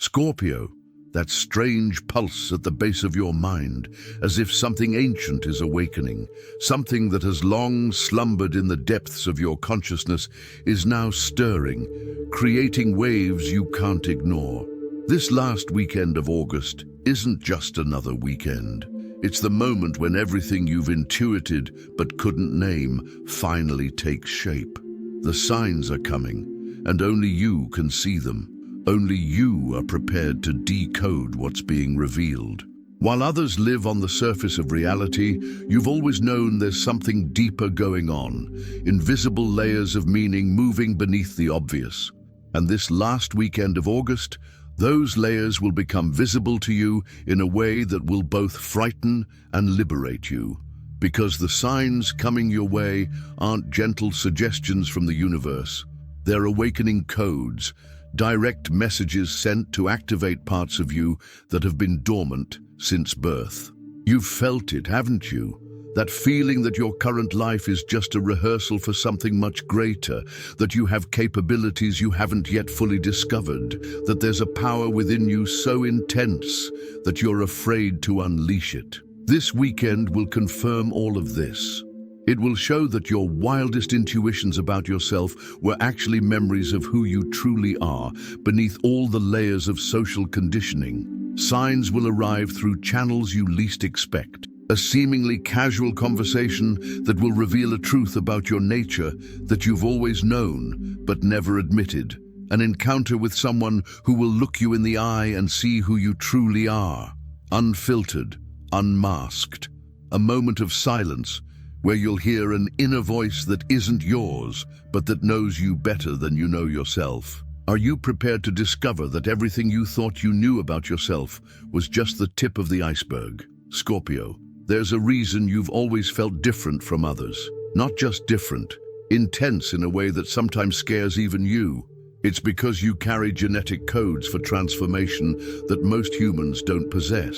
Scorpio, that strange pulse at the base of your mind, as if something ancient is awakening, something that has long slumbered in the depths of your consciousness is now stirring, creating waves you can't ignore. This last weekend of August isn't just another weekend. It's the moment when everything you've intuited but couldn't name finally takes shape. The signs are coming, and only you can see them. Only you are prepared to decode what's being revealed. While others live on the surface of reality, you've always known there's something deeper going on, invisible layers of meaning moving beneath the obvious. And this last weekend of August, those layers will become visible to you in a way that will both frighten and liberate you. Because the signs coming your way aren't gentle suggestions from the universe. They're awakening codes, direct messages sent to activate parts of you that have been dormant since birth. You've felt it, haven't you? That feeling that your current life is just a rehearsal for something much greater, that you have capabilities you haven't yet fully discovered, that there's a power within you so intense that you're afraid to unleash it. This weekend will confirm all of this. It will show that your wildest intuitions about yourself were actually memories of who you truly are, beneath all the layers of social conditioning. Signs will arrive through channels you least expect. A seemingly casual conversation that will reveal a truth about your nature that you've always known but never admitted. An encounter with someone who will look you in the eye and see who you truly are. Unfiltered, unmasked. A moment of silence where you'll hear an inner voice that isn't yours, but that knows you better than you know yourself. Are you prepared to discover that everything you thought you knew about yourself was just the tip of the iceberg? Scorpio, there's a reason you've always felt different from others. Not just different, intense in a way that sometimes scares even you. It's because you carry genetic codes for transformation that most humans don't possess.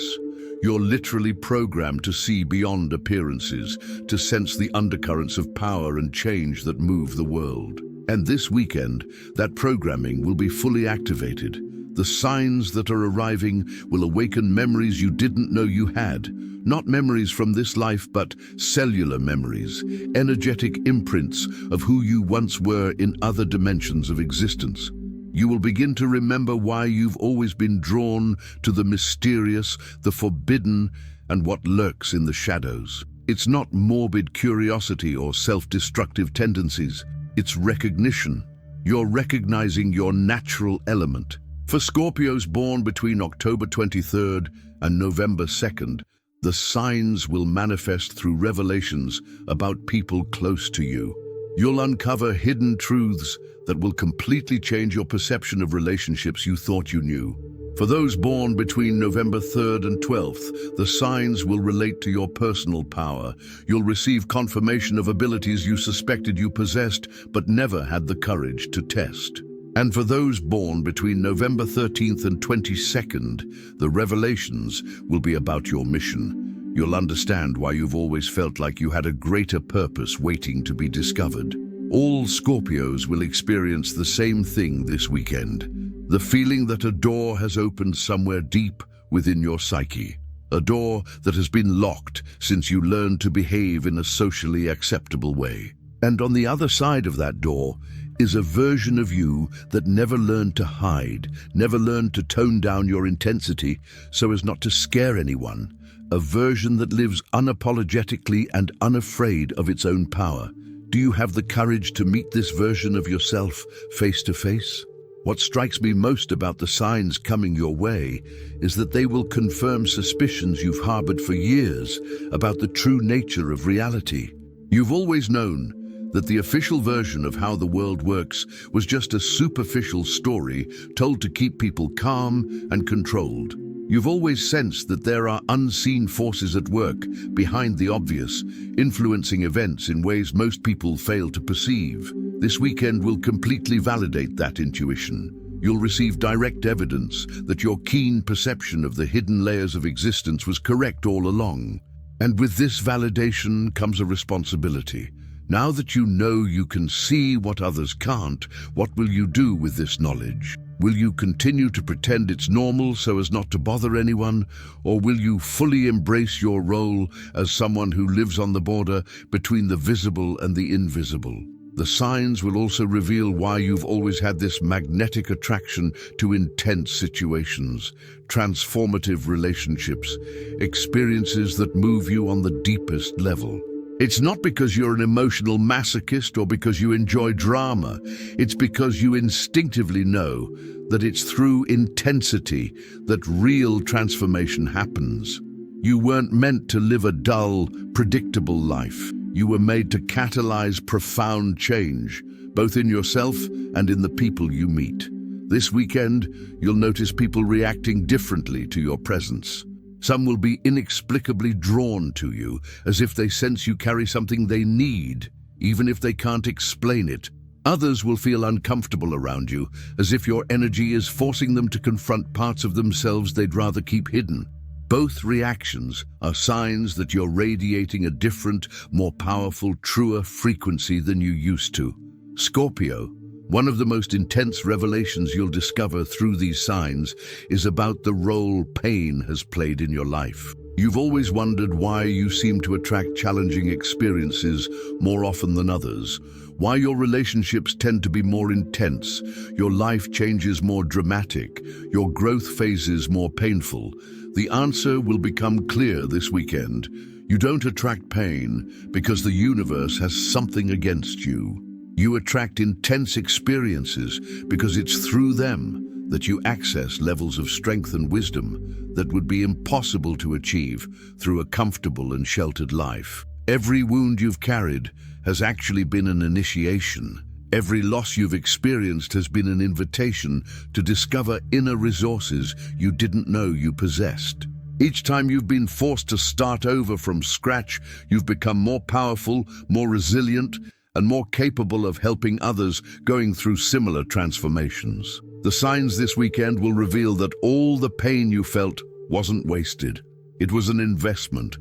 You're literally programmed to see beyond appearances, to sense the undercurrents of power and change that move the world. And this weekend, that programming will be fully activated. The signs that are arriving will awaken memories you didn't know you had. Not memories from this life, but cellular memories, energetic imprints of who you once were in other dimensions of existence. You will begin to remember why you've always been drawn to the mysterious, the forbidden, and what lurks in the shadows. It's not morbid curiosity or self-destructive tendencies. It's recognition. You're recognizing your natural element. For Scorpios born between October 23rd and November 2nd, the signs will manifest through revelations about people close to you. You'll uncover hidden truths that will completely change your perception of relationships you thought you knew. For those born between November 3rd and 12th, the signs will relate to your personal power. You'll receive confirmation of abilities you suspected you possessed but never had the courage to test. And for those born between November 13th and 22nd, the revelations will be about your mission. You'll understand why you've always felt like you had a greater purpose waiting to be discovered. All Scorpios will experience the same thing this weekend. The feeling that a door has opened somewhere deep within your psyche. A door that has been locked since you learned to behave in a socially acceptable way. And on the other side of that door is a version of you that never learned to hide, never learned to tone down your intensity so as not to scare anyone. A version that lives unapologetically and unafraid of its own power. Do you have the courage to meet this version of yourself face to face? What strikes me most about the signs coming your way is that they will confirm suspicions you've harbored for years about the true nature of reality. You've always known that the official version of how the world works was just a superficial story told to keep people calm and controlled. You've always sensed that there are unseen forces at work behind the obvious, influencing events in ways most people fail to perceive. This weekend will completely validate that intuition. You'll receive direct evidence that your keen perception of the hidden layers of existence was correct all along. And with this validation comes a responsibility. Now that you know you can see what others can't, what will you do with this knowledge? Will you continue to pretend it's normal so as not to bother anyone, or will you fully embrace your role as someone who lives on the border between the visible and the invisible? The signs will also reveal why you've always had this magnetic attraction to intense situations, transformative relationships, experiences that move you on the deepest level. It's not because you're an emotional masochist or because you enjoy drama. It's because you instinctively know that it's through intensity that real transformation happens. You weren't meant to live a dull, predictable life. You were made to catalyze profound change, both in yourself and in the people you meet. This weekend, you'll notice people reacting differently to your presence. Some will be inexplicably drawn to you, as if they sense you carry something they need, even if they can't explain it. Others will feel uncomfortable around you, as if your energy is forcing them to confront parts of themselves they'd rather keep hidden. Both reactions are signs that you're radiating a different, more powerful, truer frequency than you used to. Scorpio, one of the most intense revelations you'll discover through these signs is about the role pain has played in your life. You've always wondered why you seem to attract challenging experiences more often than others, why your relationships tend to be more intense, your life changes more dramatic, your growth phases more painful. The answer will become clear this weekend. You don't attract pain because the universe has something against you. You attract intense experiences because it's through them that you access levels of strength and wisdom that would be impossible to achieve through a comfortable and sheltered life. Every wound you've carried has actually been an initiation. Every loss you've experienced has been an invitation to discover inner resources you didn't know you possessed. Each time you've been forced to start over from scratch, you've become more powerful, more resilient, and more capable of helping others going through similar transformations. The signs this weekend will reveal that all the pain you felt wasn't wasted. It was an investment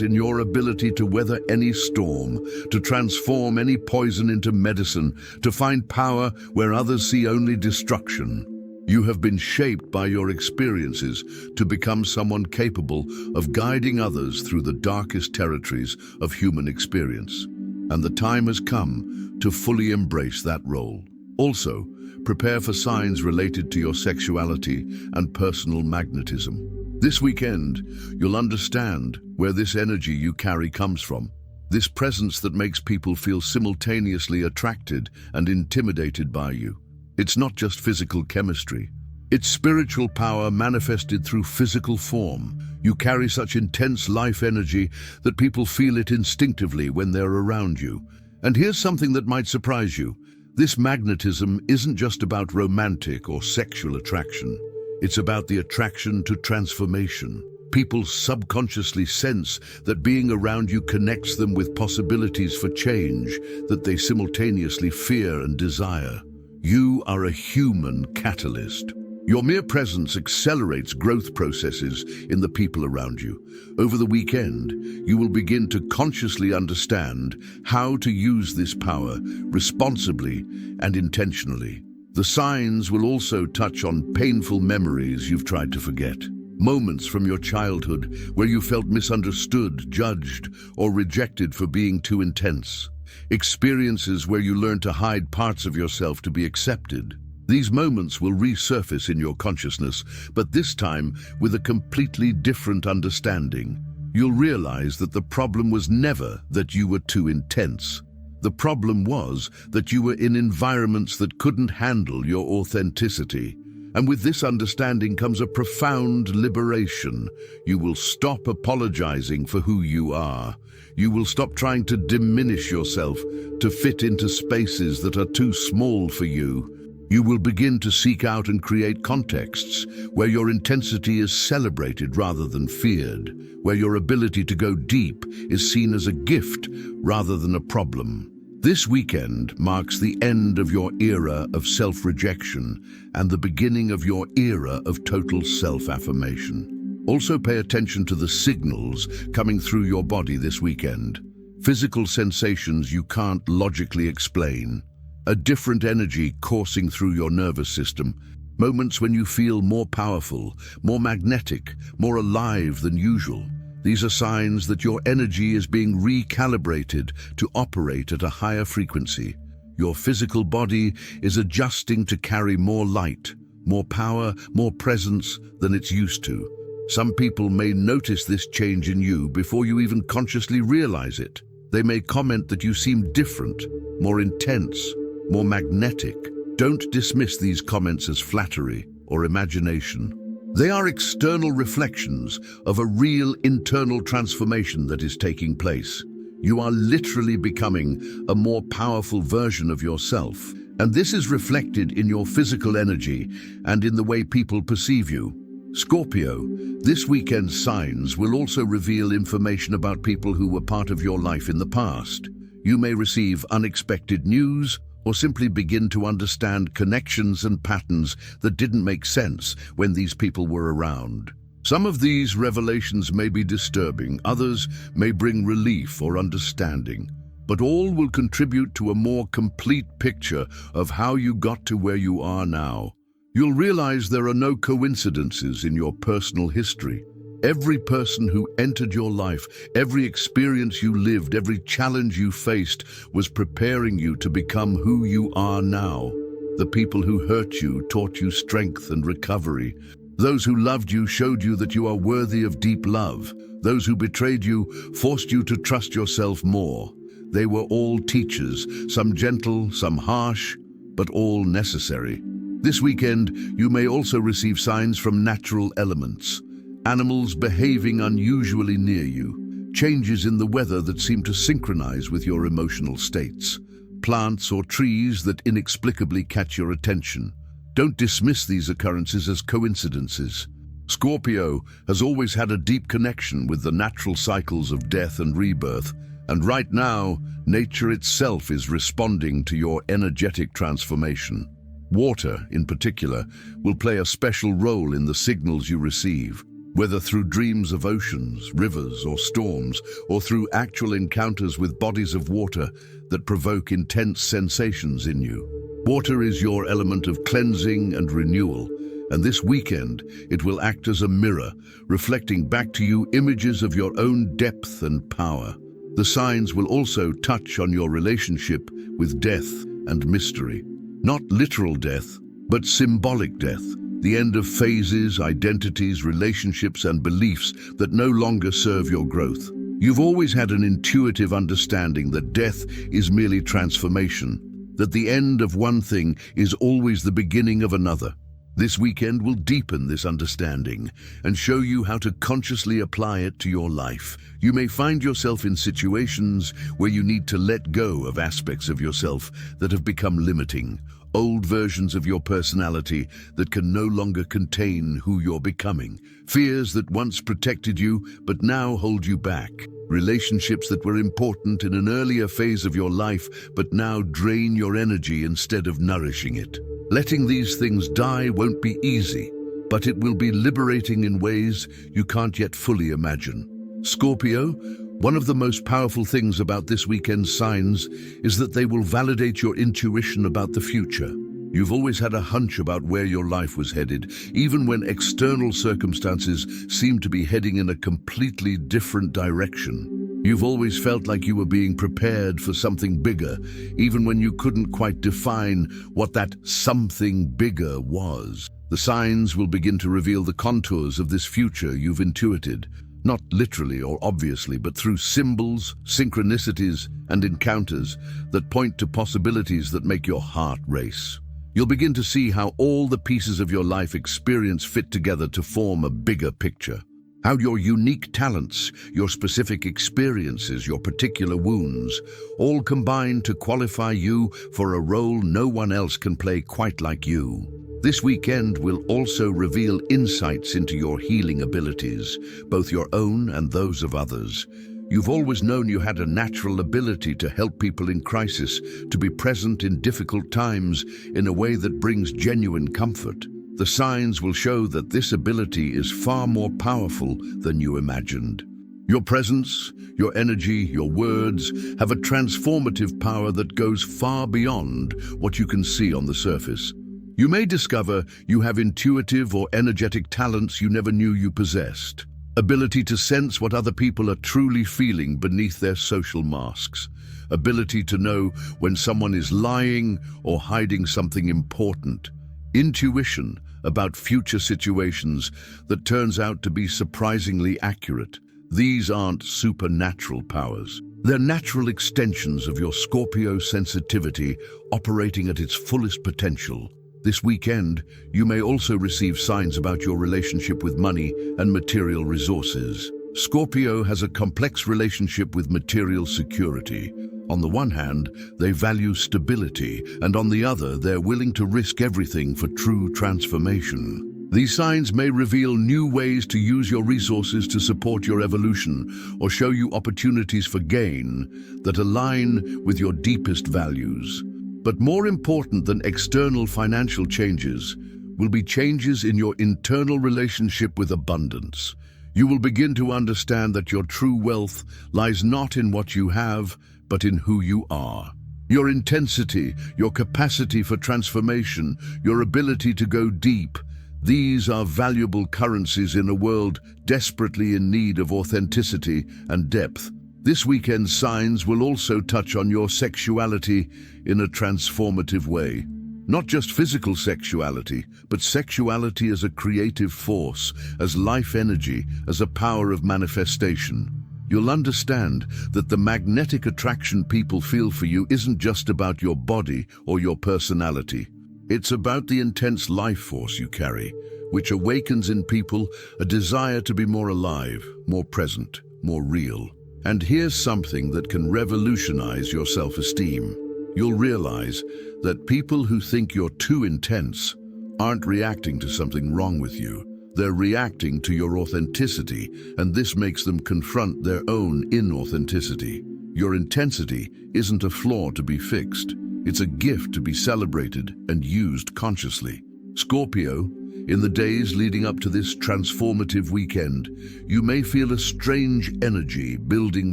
in your ability to weather any storm, to transform any poison into medicine, to find power where others see only destruction. You have been shaped by your experiences to become someone capable of guiding others through the darkest territories of human experience. And the time has come to fully embrace that role. Also, prepare for signs related to your sexuality and personal magnetism. This weekend, you'll understand where this energy you carry comes from. This presence that makes people feel simultaneously attracted and intimidated by you. It's not just physical chemistry. It's spiritual power manifested through physical form. You carry such intense life energy that people feel it instinctively when they're around you. And here's something that might surprise you. This magnetism isn't just about romantic or sexual attraction. It's about the attraction to transformation. People subconsciously sense that being around you connects them with possibilities for change that they simultaneously fear and desire. You are a human catalyst. Your mere presence accelerates growth processes in the people around you. Over the weekend, you will begin to consciously understand how to use this power responsibly and intentionally. The signs will also touch on painful memories you've tried to forget. Moments from your childhood where you felt misunderstood, judged, or rejected for being too intense. Experiences where you learned to hide parts of yourself to be accepted. These moments will resurface in your consciousness, but this time with a completely different understanding. You'll realize that the problem was never that you were too intense. The problem was that you were in environments that couldn't handle your authenticity. And with this understanding comes a profound liberation. You will stop apologizing for who you are. You will stop trying to diminish yourself to fit into spaces that are too small for you. You will begin to seek out and create contexts where your intensity is celebrated rather than feared, where your ability to go deep is seen as a gift rather than a problem. This weekend marks the end of your era of self-rejection and the beginning of your era of total self-affirmation. Also pay attention to the signals coming through your body this weekend. Physical sensations you can't logically explain. a different energy coursing through your nervous system, moments when you feel more powerful, more magnetic, more alive than usual. These are signs that your energy is being recalibrated to operate at a higher frequency. Your physical body is adjusting to carry more light, more power, more presence than it's used to. Some people may notice this change in you before you even consciously realize it. They may comment that you seem different, more intense, more magnetic. Don't dismiss these comments as flattery or imagination. They are external reflections of a real internal transformation that is taking place. You are literally becoming a more powerful version of yourself, and this is reflected in your physical energy and in the way people perceive you. Scorpio, this weekend's signs will also reveal information about people who were part of your life in the past. You may receive unexpected news or simply begin to understand connections and patterns that didn't make sense when these people were around. Some of these revelations may be disturbing, others may bring relief or understanding, but all will contribute to a more complete picture of how you got to where you are now. You'll realize there are no coincidences in your personal history. Every person who entered your life, every experience you lived, every challenge you faced was preparing you to become who you are now. The people who hurt you taught you strength and recovery. Those who loved you showed you that you are worthy of deep love. Those who betrayed you forced you to trust yourself more. They were all teachers, some gentle, some harsh, but all necessary. This weekend, you may also receive signs from natural elements. Animals behaving unusually near you, changes in the weather that seem to synchronize with your emotional states, plants or trees that inexplicably catch your attention. Don't dismiss these occurrences as coincidences. Scorpio has always had a deep connection with the natural cycles of death and rebirth, and right now, nature itself is responding to your energetic transformation. Water, in particular, will play a special role in the signals you receive, whether through dreams of oceans, rivers, or storms, or through actual encounters with bodies of water that provoke intense sensations in you. Water is your element of cleansing and renewal, and this weekend it will act as a mirror, reflecting back to you images of your own depth and power. The signs will also touch on your relationship with death and mystery. Not literal death, but symbolic death, the end of phases, identities, relationships, and beliefs that no longer serve your growth. You've always had an intuitive understanding that death is merely transformation, that the end of one thing is always the beginning of another. This weekend will deepen this understanding and show you how to consciously apply it to your life. You may find yourself in situations where you need to let go of aspects of yourself that have become limiting, old versions of your personality that can no longer contain who you're becoming, fears that once protected you but now hold you back, relationships that were important in an earlier phase of your life but now drain your energy instead of nourishing it. Letting these things die won't be easy, but it will be liberating in ways you can't yet fully imagine. Scorpio, one of the most powerful things about this weekend's signs is that they will validate your intuition about the future. You've always had a hunch about where your life was headed, even when external circumstances seemed to be heading in a completely different direction. You've always felt like you were being prepared for something bigger, even when you couldn't quite define what that something bigger was. The signs will begin to reveal the contours of this future you've intuited, not literally or obviously, but through symbols, synchronicities, and encounters that point to possibilities that make your heart race. You'll begin to see how all the pieces of your life experience fit together to form a bigger picture. How your unique talents, your specific experiences, your particular wounds, all combine to qualify you for a role no one else can play quite like you. This weekend will also reveal insights into your healing abilities, both your own and those of others. You've always known you had a natural ability to help people in crisis, to be present in difficult times in a way that brings genuine comfort. The signs will show that this ability is far more powerful than you imagined. Your presence, your energy, your words have a transformative power that goes far beyond what you can see on the surface. You may discover you have intuitive or energetic talents you never knew you possessed. Ability to sense what other people are truly feeling beneath their social masks. Ability to know when someone is lying or hiding something important. Intuition about future situations that turns out to be surprisingly accurate. These aren't supernatural powers. They're natural extensions of your Scorpio sensitivity operating at its fullest potential. This weekend, you may also receive signs about your relationship with money and material resources. Scorpio has a complex relationship with material security. On the one hand, they value stability, and on the other, they're willing to risk everything for true transformation. These signs may reveal new ways to use your resources to support your evolution or show you opportunities for gain that align with your deepest values. But more important than external financial changes will be changes in your internal relationship with abundance. You will begin to understand that your true wealth lies not in what you have, but in who you are. Your intensity, your capacity for transformation, your ability to go deep, these are valuable currencies in a world desperately in need of authenticity and depth. This weekend's signs will also touch on your sexuality in a transformative way. Not just physical sexuality, but sexuality as a creative force, as life energy, as a power of manifestation. You'll understand that the magnetic attraction people feel for you isn't just about your body or your personality. It's about the intense life force you carry, which awakens in people a desire to be more alive, more present, more real. And here's something that can revolutionize your self-esteem. You'll realize that people who think you're too intense aren't reacting to something wrong with you. They're reacting to your authenticity, and this makes them confront their own inauthenticity. Your intensity isn't a flaw to be fixed. It's a gift to be celebrated and used consciously. Scorpio, in the days leading up to this transformative weekend, you may feel a strange energy building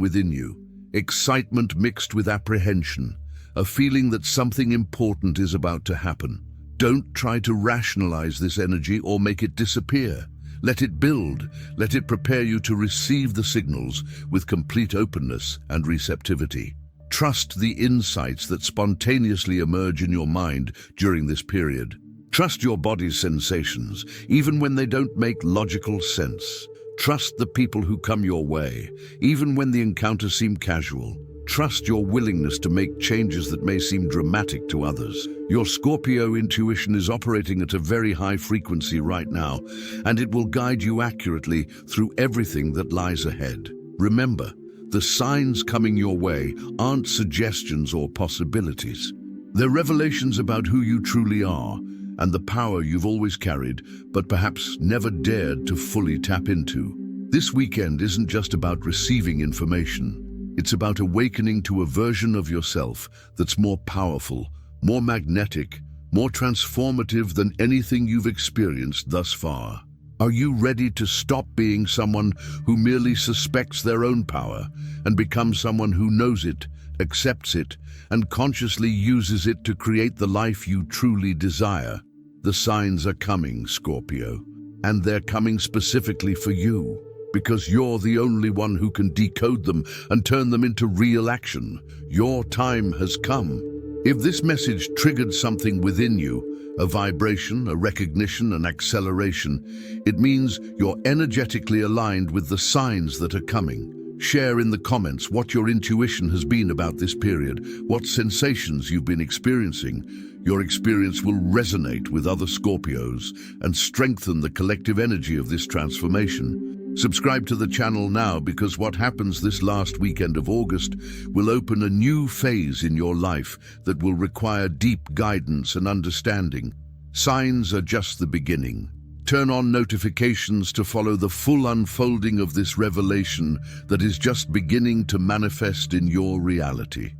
within you. Excitement mixed with apprehension, a feeling that something important is about to happen. Don't try to rationalize this energy or make it disappear. Let it build. Let it prepare you to receive the signals with complete openness and receptivity. Trust the insights that spontaneously emerge in your mind during this period. Trust your body's sensations, even when they don't make logical sense. Trust the people who come your way, even when the encounters seem casual. Trust your willingness to make changes that may seem dramatic to others. Your Scorpio intuition is operating at a very high frequency right now, and it will guide you accurately through everything that lies ahead. Remember, the signs coming your way aren't suggestions or possibilities. They're revelations about who you truly are and the power you've always carried, but perhaps never dared to fully tap into. This weekend isn't just about receiving information. It's about awakening to a version of yourself that's more powerful, more magnetic, more transformative than anything you've experienced thus far. Are you ready to stop being someone who merely suspects their own power and become someone who knows it, accepts it, and consciously uses it to create the life you truly desire? The signs are coming, Scorpio, and they're coming specifically for you, because you're the only one who can decode them and turn them into real action. Your time has come. If this message triggered something within you, a vibration, a recognition, an acceleration, it means you're energetically aligned with the signs that are coming. Share in the comments what your intuition has been about this period, what sensations you've been experiencing. Your experience will resonate with other Scorpios and strengthen the collective energy of this transformation. Subscribe to the channel now, because what happens this last weekend of August will open a new phase in your life that will require deep guidance and understanding. Signs are just the beginning. Turn on notifications to follow the full unfolding of this revelation that is just beginning to manifest in your reality.